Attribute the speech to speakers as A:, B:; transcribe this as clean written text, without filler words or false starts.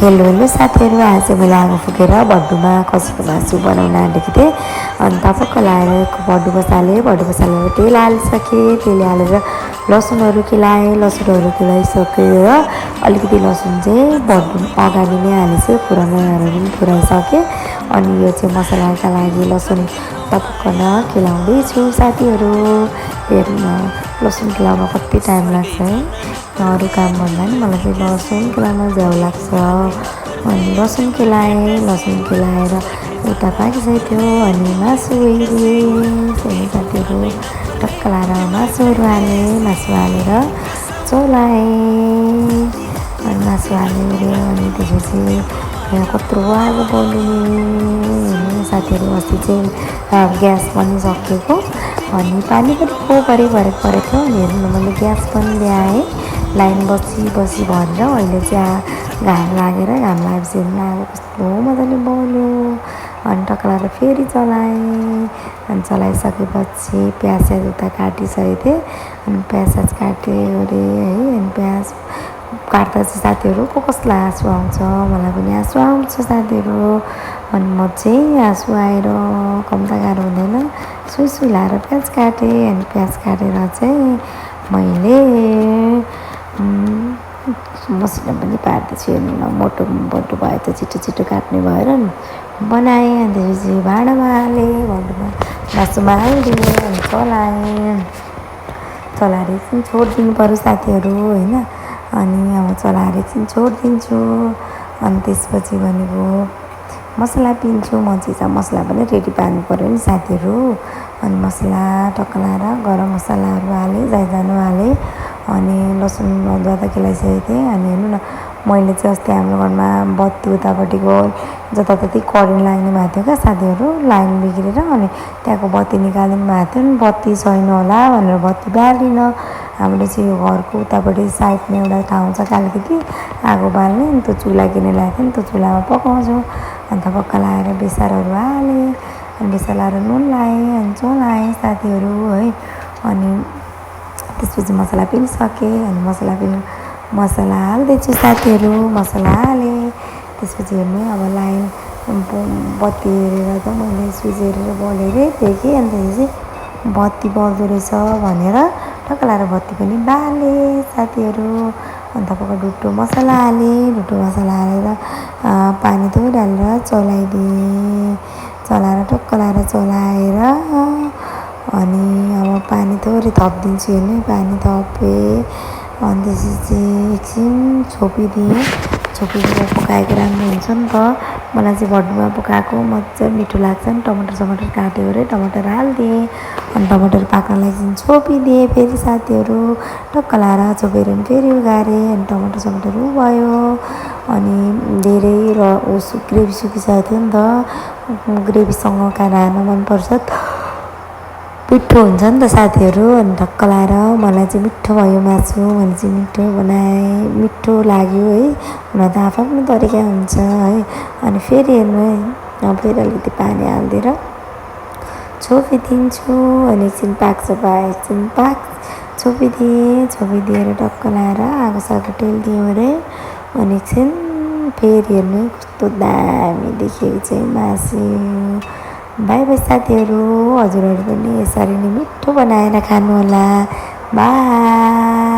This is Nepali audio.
A: हेलो हेलो साथीहरू, आज मैले आगो फुकेर भड्डुमा खसीको मासु बनाउन आँटेको थिएँ। अनि टपक्क लाएर भड्डु बसालेँ, भड्डु बसालेर तेल हालिसकेँ। तेल हालेर लसुनहरू केलाएँ, लसुनहरू केलाइसकेर अलिकति लसुन चाहिँ भड्डु अगाडि नै हालेछु, फुराउनेहरू पनि फुराइसकेँ। अनि यो चाहिँ मसलाका लागि लसुन टपक्क केलाउँदैछु साथीहरू। हेर्नु न, लसुन केलाउन कति टाइम लाग्छ है। अरू कामभन्दा नि मलाई चाहिँ लसुन केलाउन झ्याउ लाग्छ। अनि लसुन केलाएर एउटा पाकिसकेको थियो। अनि मासु हेरेँ साथीहरू, टक्क लाएर मासुहरू हालेँ, मासु हालेर चलाएँ। अनि मासु हालेर अनि त्यसपछि कत्रो आगो बल्ने साथीहरू। अस्ति चाहिँ ग्यास पनि सकिएको, अनि पानी पनि परेको थियो। अनि हेर्नु न, मैले ग्यास पनि ल्याएँ, लाइन बसी भरेर। अहिले चाहिँ घाम लागेपछि आगो कस्तो मजाले बल्यो। अनि टक्क लाएर फेरि चलाएँ। अनि चलाइसकेपछि प्याज उता काटिसकेको थिएँ। अनि प्याज काटेँ अरे है। अनि प्याज काट्दा चाहिँ साथीहरू कसलाई आँसु आउँछ, मलाई पनि आँसु आउँछ साथीहरू। अनि म चाहिँ आँसु आएर कम त गाह्रो हुँदैन, सुई लाएर प्याज काटेँ। अनि प्याज काटेर चाहिँ मैले मसिनो पनि पार्दैछु। हेर्नु न, मोटो भयो त छिटो काट्ने भएर नि बनाएँ। अनि त्यसपछि भाँडामा हालेँ, भाँडामा मासुमा हालिदिएँ। अनि चलाएर एकछिन छोडिदिनु पऱ्यो साथीहरू होइन। अनि अब चलाएर एकछिन छोडिदिन्छु। अनि त्यसपछि भनेको मसला पिन्छु। म चाहिँ मसला पनि रेडी पार्नु पऱ्यो नि साथीहरू। अनि मसला टक्क लाएर गरम मसलाहरू हालेँ, जाइजानु हालेँ। अनि लसुन अदुवा केलाइसकेको थिएँ। अनि हेर्नु न, मैले चाहिँ अस्ति हाम्रो घरमा बत्ती उतापट्टिको जताततै करेन्ट लाग्ने भएको थियो क्या साथीहरू, लाइन बिग्रेर। अनि त्यहाँको बत्ती निकालिदिनु भएको थियो नि, बत्ती छैन होला भनेर बत्ती बालिनँ। हाम्रो चाहिँ यो घरको उतापट्टि साइडमा एउटा ठाउँ छ कालिकति आगो बाल्ने, अनि त्यो चुल्हा किनेर ल्याएको थियो नि, त्यो चुल्हामा पकाउँछु। अन्त टपक्क लाएर बेसारहरू हालेँ। अनि बेसार लाएर नुन लाएँ, अनि चलाएँ साथीहरू है। अनि त्यसपछि मसला पिसिसकेँ। अनि मसला हाल्दैछु साथीहरू, मसला हालेँ। त्यसपछि हेर्नु, अब लाइन बत्ती हेरेर त मैले स्विच हेरेर बलेरै देखेँ। अनि त्यसपछि बत्ती बल्दो रहेछ भनेर टक्क लाएर बत्ती पनि बालेँ साथीहरू। अनि टपक्क डुट्टो मसला हालेँ, डुट्टो मसला हालेर पानी थोरै हालेर चलाइदिएँ। चलाएर टक्क लाएर चलाएर अनि अब पानी थोरै थपिदिन्छु। हेर्नु, पानी थपेँ। अनि त्यसपछि एकछिन छोपिदिएँ। पकाएको राम्रो हुन्छ नि त। मलाई चाहिँ भड्डुमा पकाएको मजा मिठो लाग्छ नि। टमाटर काट्यो अरे, टमाटर हालिदिएँ। अनि टमाटर पाक्नलाई एकछिन छोपिदिएँ फेरि साथीहरू। टक्क लाएर छोपेर फेरि उघारेँ। अनि टमाटर भयो। अनि धेरै ग्रेभी सुकिसकेको थियो नि त। ग्रेभीसँग खाना खान मनपर्छ, मिठो हुन्छ नि त साथीहरू। अनि टक्क लाएर मलाई चाहिँ मिठो भयो मासु, मैले चाहिँ मिठो बनाएँ, मिठो लाग्यो है। हुन त आफ्नो तरिका हुन्छ है। अनि फेरि हेर्नु है, अब फेरि अलिकति पानी हालिदिएर छोपिदिन्छु। अनि एकछिन छोपिदिएर टक्क लाएर आगो सागो टेलिदिउँ अरे। अनि एकछिन फेरि हेर्नु कस्तो दामी देखेको चाहिँ मासु। बाई साथीहरू, हजुरहरू पनि यसरी नै मिठो बनाएर खानु होला। बाई।